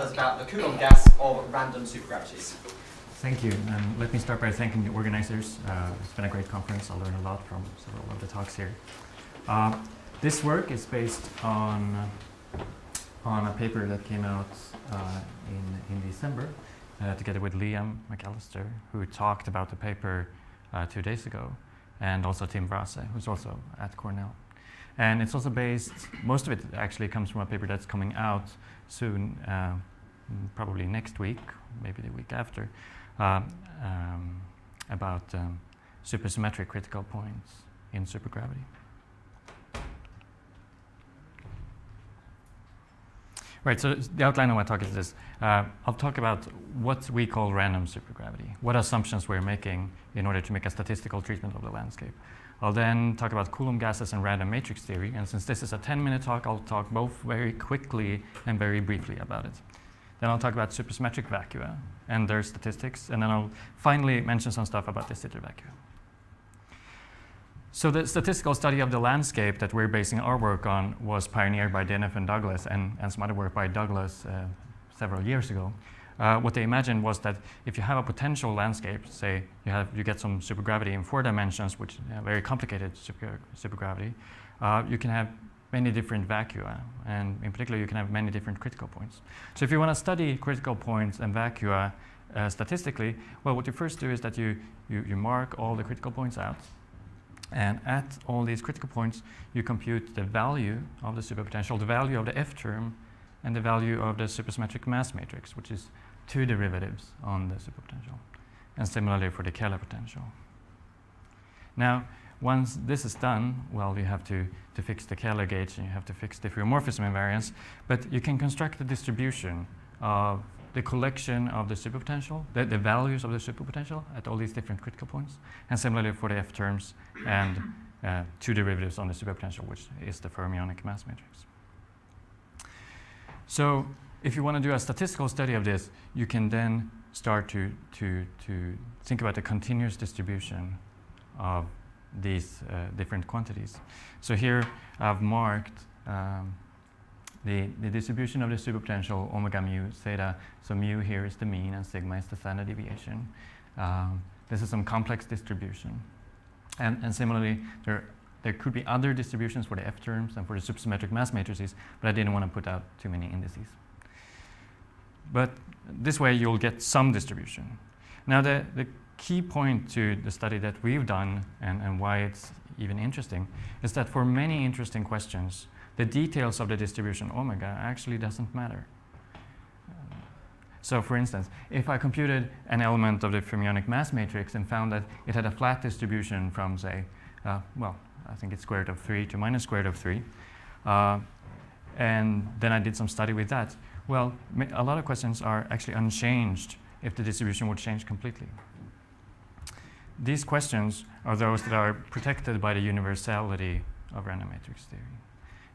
us about the Coulomb gas of random supergravities. Thank you, and let me start by thanking the organizers. It's been a great conference. I learned a lot from several of the talks here. This work is based on a paper that came out in December, together with Liam McAllister, who talked about the paper 2 days ago, and also Tim Vrase, who's also at Cornell. And it's also based, most of it actually comes from a paper that's coming out soon, probably next week, maybe the week after, about supersymmetric critical points in supergravity. Right, so the outline of my talk is this. I'll talk about what we call random supergravity, what assumptions we're making in order to make a statistical treatment of the landscape. I'll then talk about Coulomb gases and random matrix theory, and since this is a 10-minute talk, I'll talk both very quickly and very briefly about it. Then I'll talk about supersymmetric vacua and their statistics, and then I'll finally mention some stuff about de Sitter vacua. So the statistical study of the landscape that we're basing our work on was pioneered by Denef and Douglas, and some other work by Douglas several years ago. What they imagined was that if you have a potential landscape, say you get some supergravity in 4 dimensions, which is very complicated supergravity, you can have many different vacua, and in particular you can have many different critical points. So if you want to study critical points and vacua statistically, well, what you first do is that you mark all the critical points out, and at all these critical points you compute the value of the superpotential, the value of the F term, and the value of the supersymmetric mass matrix, which is 2 derivatives on the superpotential, and similarly for the Keller potential. Now, once this is done, well, you have to fix the Keller gauge and you have to fix diffeomorphism invariance, but you can construct a distribution of the collection of the superpotential, the values of the superpotential at all these different critical points, and similarly for the F terms and 2 derivatives on the superpotential, which is the fermionic mass matrix. So if you want to do a statistical study of this, you can then start to think about the continuous distribution of these different quantities. So here I've marked the distribution of the superpotential omega mu theta. So mu here is the mean and sigma is the standard deviation. This is some complex distribution. And similarly, there could be other distributions for the F terms and for the supersymmetric mass matrices, but I didn't want to put out too many indices. But this way you'll get some distribution. Now the key point to the study that we've done and why it's even interesting is that for many interesting questions, the details of the distribution omega actually doesn't matter. So for instance, if I computed an element of the fermionic mass matrix and found that it had a flat distribution from, say, well, I think it's square root of 3 to minus square root of 3, and then I did some study with that, well, a lot of questions are actually unchanged if the distribution would change completely. These questions are those that are protected by the universality of random matrix theory,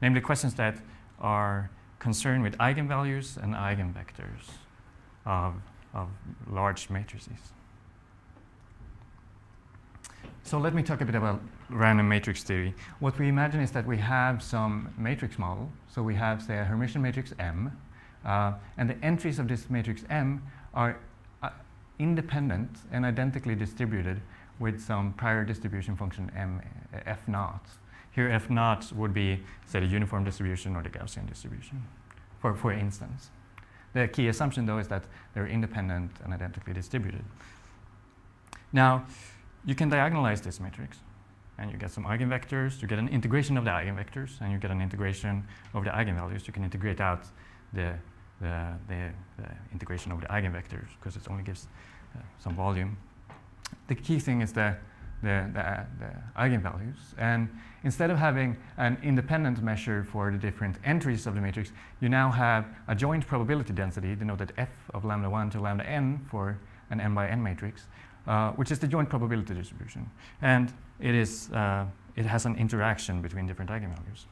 namely questions that are concerned with eigenvalues and eigenvectors of large matrices. So let me talk a bit about random matrix theory. What we imagine is that we have some matrix model. So we have, say, a Hermitian matrix M, and the entries of this matrix M are independent and identically distributed with some prior distribution function M, F naught. Here F naught would be, say, the uniform distribution or the Gaussian distribution, for instance. The key assumption, though, is that they're independent and identically distributed. Now, you can diagonalize this matrix, and you get some eigenvectors. You get an integration of the eigenvectors, and you get an integration of the eigenvalues. You can integrate out the integration of the eigenvectors because it only gives some volume. The key thing is the eigenvalues, and instead of having an independent measure for the different entries of the matrix, you now have a joint probability density denoted f of lambda 1 to lambda n for an n by n matrix, which is the joint probability distribution, and it has an interaction between different eigenvalues.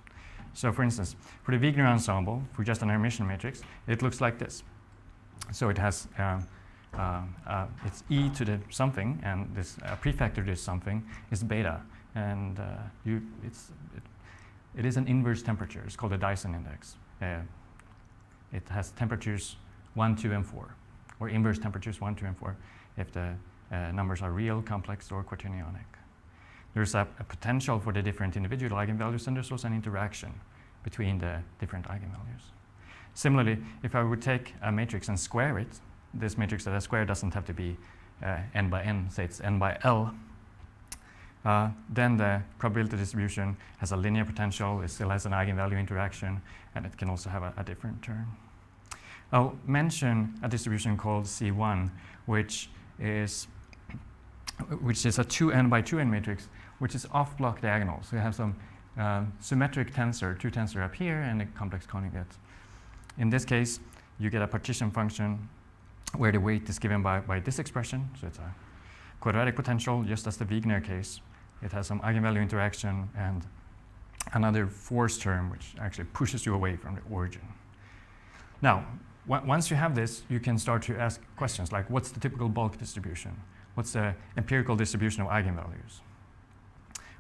So for instance, for the Wigner ensemble, for just an Hermitian matrix, it looks like this. So it has it's e to the something, and this prefactor to this something is beta, and it is an inverse temperature. It's called a Dyson index. It has temperatures 1, 2, and 4, or inverse temperatures 1, 2, and 4, if the numbers are real, complex, or quaternionic. There's a potential for the different individual eigenvalues, and there's also an interaction between the different eigenvalues. Similarly, if I would take a matrix and square it, this matrix that I square doesn't have to be n by n, say it's n by l, then the probability distribution has a linear potential, it still has an eigenvalue interaction, and it can also have a different term. I'll mention a distribution called C1, which is a 2n by 2n matrix, which is off-block diagonal. So you have some symmetric tensor, two tensor up here, and a complex conjugate. In this case, you get a partition function where the weight is given by this expression. So it's a quadratic potential, just as the Wigner case. It has some eigenvalue interaction and another force term, which actually pushes you away from the origin. Now, once you have this, you can start to ask questions like, what's the typical bulk distribution? What's the empirical distribution of eigenvalues?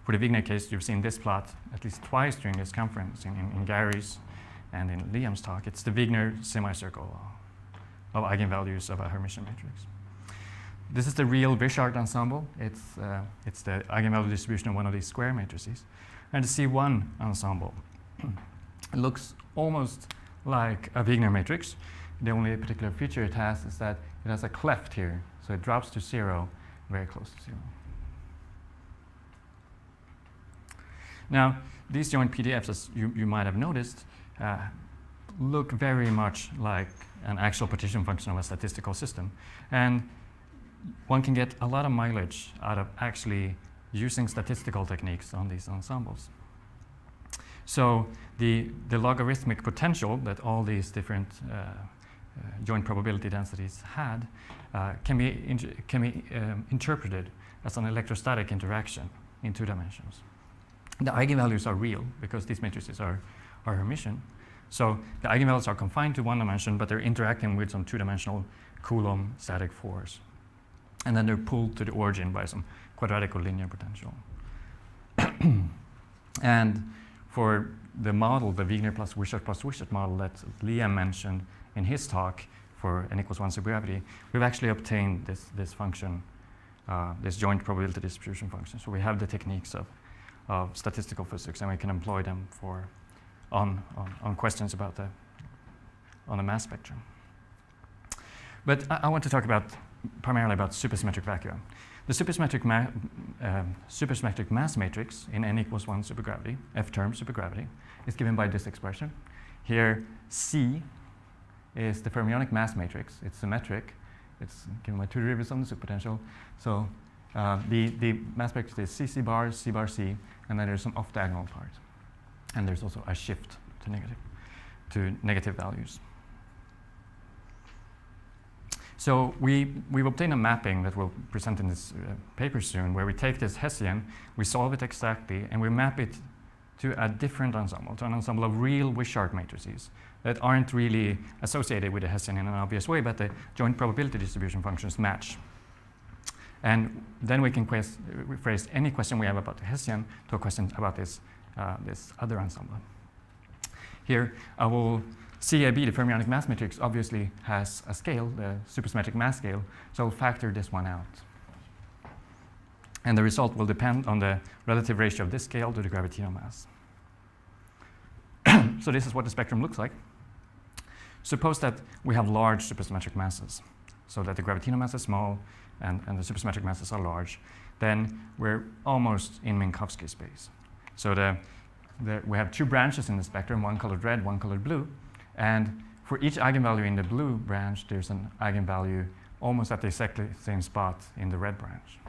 For the Wigner case, you've seen this plot at least twice during this conference, in Gary's and in Liam's talk. It's the Wigner semicircle of eigenvalues of a Hermitian matrix. This is the real Wishart ensemble. It's the eigenvalue distribution of one of these square matrices. And the C1 ensemble looks almost like a Wigner matrix. The only particular feature it has is that it has a cleft here, so it drops to 0, very close to 0. Now, these joint PDFs, as you might have noticed, look very much like an actual partition function of a statistical system. And one can get a lot of mileage out of actually using statistical techniques on these ensembles. So the logarithmic potential that all these different joint probability densities had can be interpreted as an electrostatic interaction in 2 dimensions. The eigenvalues are real because these matrices are Hermitian. So the eigenvalues are confined to 1 dimension, but they're interacting with some 2-dimensional Coulomb static force. And then they're pulled to the origin by some quadratic or linear potential. And for the model, the Wigner plus Wishart model that Liam mentioned in his talk for n equals 1 supergravity, we've actually obtained this function, this joint probability distribution function. So we have the techniques of statistical physics, and we can employ them on questions about on the mass spectrum. But I want to talk primarily about supersymmetric vacua. The supersymmetric mass matrix in n equals 1 supergravity, F-term supergravity, is given by this expression. Here, C is the fermionic mass matrix. It's symmetric. It's given by 2 derivatives on the superpotential. So the mass matrix is C bar, C bar C, and then there's some off-diagonal part. And there's also a shift to negative values. So we've obtained a mapping that we'll present in this paper soon, where we take this Hessian, we solve it exactly, and we map it to a different ensemble, to an ensemble of real Wishart matrices that aren't really associated with the Hessian in an obvious way, but the joint probability distribution functions match. And then we can rephrase any question we have about the Hessian to a question about this other ensemble. Here, I will CAB, the fermionic mass matrix, obviously has a scale, the supersymmetric mass scale, so I'll factor this one out. And the result will depend on the relative ratio of this scale to the gravitational mass. So this is what the spectrum looks like. Suppose that we have large supersymmetric masses, so that the gravitational mass is small and the supersymmetric masses are large. Then we're almost in Minkowski space. So we have 2 branches in the spectrum, one colored red, one colored blue. And for each eigenvalue in the blue branch, there's an eigenvalue almost at the exactly same spot in the red branch.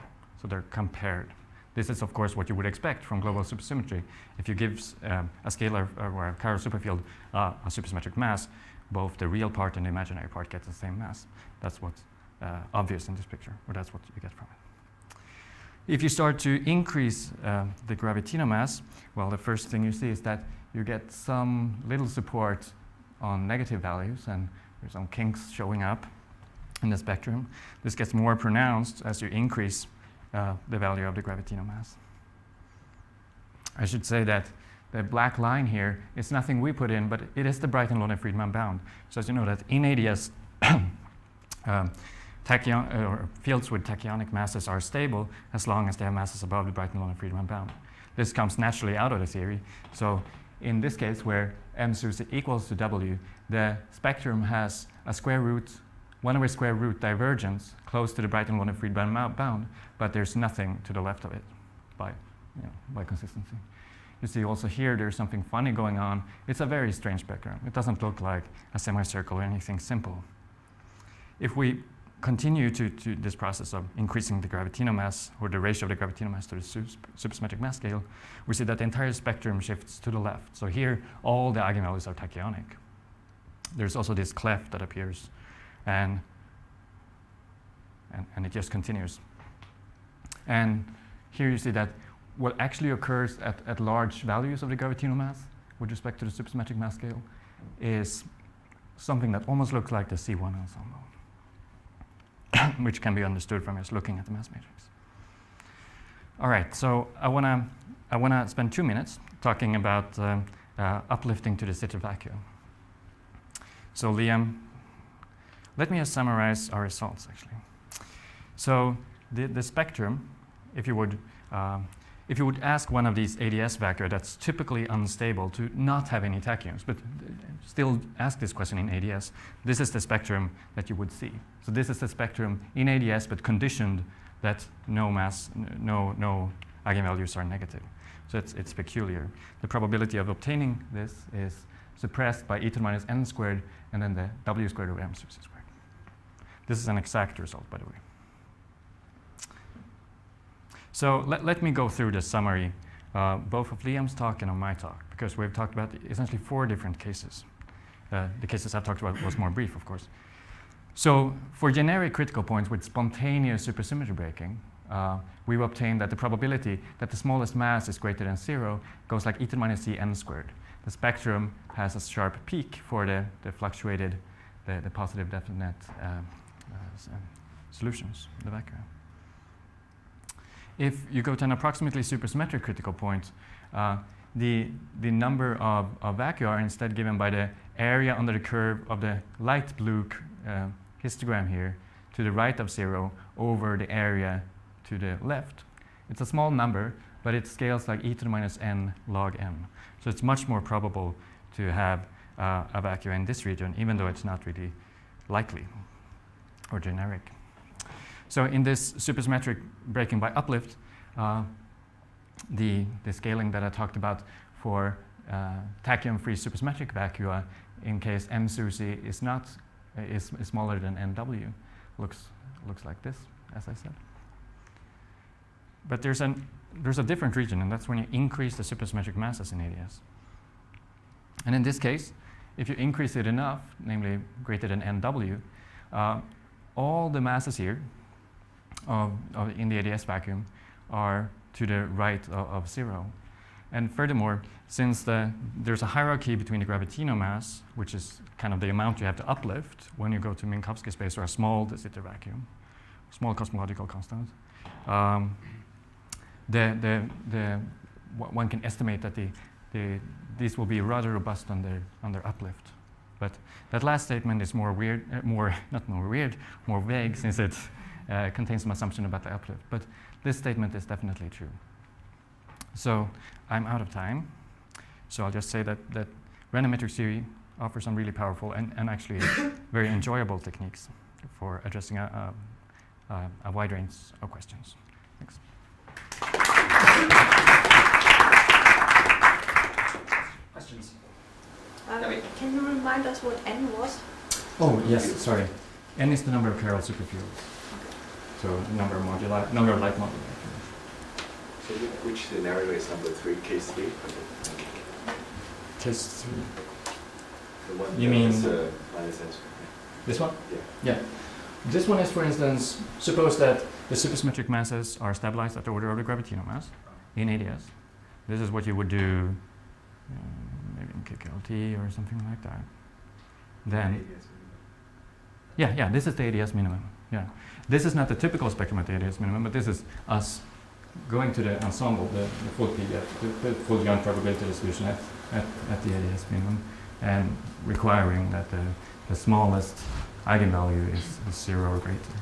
So they're compared. This is, of course, what you would expect from global supersymmetry. If you give a scalar or a chiral superfield a supersymmetric mass, both the real part and the imaginary part get the same mass. That's what's obvious in this picture, or that's what you get from it. If you start to increase the gravitational mass, well, the first thing you see is that you get some little support on negative values, and there's some kinks showing up in the spectrum. This gets more pronounced as you increase the value of the gravitational mass. I should say that the black line here is nothing we put in, but it is the Brighton-Lone-Friedman bound. So as you know that in ADS, fields with tachyonic masses are stable as long as they have masses above the Brighton line of freedom bound. This comes naturally out of the theory. So in this case, where m SUSY equals to w, the spectrum has a square root, 1/square root divergence close to the Brighton line of freedom bound, but there's nothing to the left of it by consistency. You see also here there's something funny going on. It's a very strange spectrum. It doesn't look like a semicircle or anything simple. If we continue to this process of increasing the gravitino mass, or the ratio of the gravitino mass to the supersymmetric mass scale, we see that the entire spectrum shifts to the left. So here, all the eigenvalues are tachyonic. There's also this cleft that appears, and it just continues. And here you see that what actually occurs at large values of the gravitino mass with respect to the supersymmetric mass scale is something that almost looks like the C1 ensemble, which can be understood from just looking at the mass matrix. All right, so I wanna spend 2 minutes talking about uplifting to the Sitter vacuum. So Liam, let me just summarize our results actually. So the spectrum, if you would ask one of these ADS vacua that's typically unstable to not have any tachyons, but still ask this question in ADS, this is the spectrum that you would see. So this is the spectrum in ADS, but conditioned that no eigenvalues are negative. So it's peculiar. The probability of obtaining this is suppressed by e to the minus n squared and then the w squared over m SUSY squared. This is an exact result, by the way. So let me go through the summary, both of Liam's talk and of my talk, because we've talked about essentially 4 different cases. The cases I've talked about was more brief, of course. So for generic critical points with spontaneous supersymmetry breaking, we've obtained that the probability that the smallest mass is greater than 0 goes like e to the minus c n squared. The spectrum has a sharp peak for the fluctuated, the positive definite solutions, the vacuum. If you go to an approximately supersymmetric critical point, the number of vacua are instead given by the area under the curve of the light blue histogram here to the right of 0 over the area to the left. It's a small number, but it scales like e to the minus n log n. So it's much more probable to have a vacua in this region, even though it's not really likely or generic. So in this supersymmetric breaking by uplift, the scaling that I talked about for tachyon-free supersymmetric vacua, in case m SUSY is smaller than nw, looks like this, as I said. But there's a different region, and that's when you increase the supersymmetric masses in ADS. And in this case, if you increase it enough, namely greater than nw, all the masses here in the ADS vacuum are to the right of 0. And furthermore, since there's a hierarchy between the gravitino mass, which is kind of the amount you have to uplift when you go to Minkowski space or a small de Sitter vacuum, small cosmological constant, one can estimate that these will be rather robust under uplift. But that last statement is more vague, since it contains some assumption about the uplift. But this statement is definitely true. So I'm out of time. So I'll just say that random matrix theory offers some really powerful and actually very enjoyable techniques for addressing a wide range of questions. Thanks. Questions? Can you remind us what n was? Oh, yes, sorry. N is the number of chiral superfields. So number of light moduli. So which scenario is number 3, case 3? Case 3. The one You mean minus n squared. This one? Yeah. Yeah. This one is, for instance, suppose that the supersymmetric masses are stabilized at the order of the gravitino mass in ADS. This is what you would do maybe in KKLT or something like that. Then, yeah, this is the ADS minimum. Yeah, this is not the typical spectrum at the ADS minimum, but this is us going to the ensemble, the full PDF, the full joint probability distribution at the ADS minimum, and requiring that the smallest eigenvalue is 0 or greater.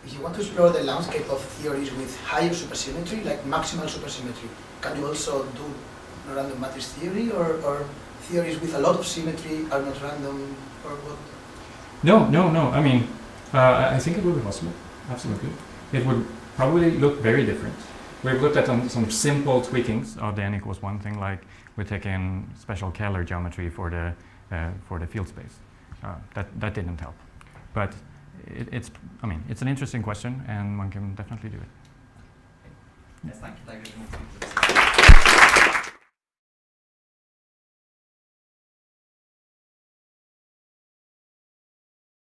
If you want to explore the landscape of theories with higher supersymmetry, like maximal supersymmetry, can you also do random matrix theory, or theories with a lot of symmetry are not random, or what? No. I mean, I think it would be possible. Absolutely. It would probably look very different. We've looked at some simple tweakings of the n=1 thing, like we're taking special Kähler geometry for the field space. That didn't help, but it's an interesting question, and one can definitely do it. Yes, thank you.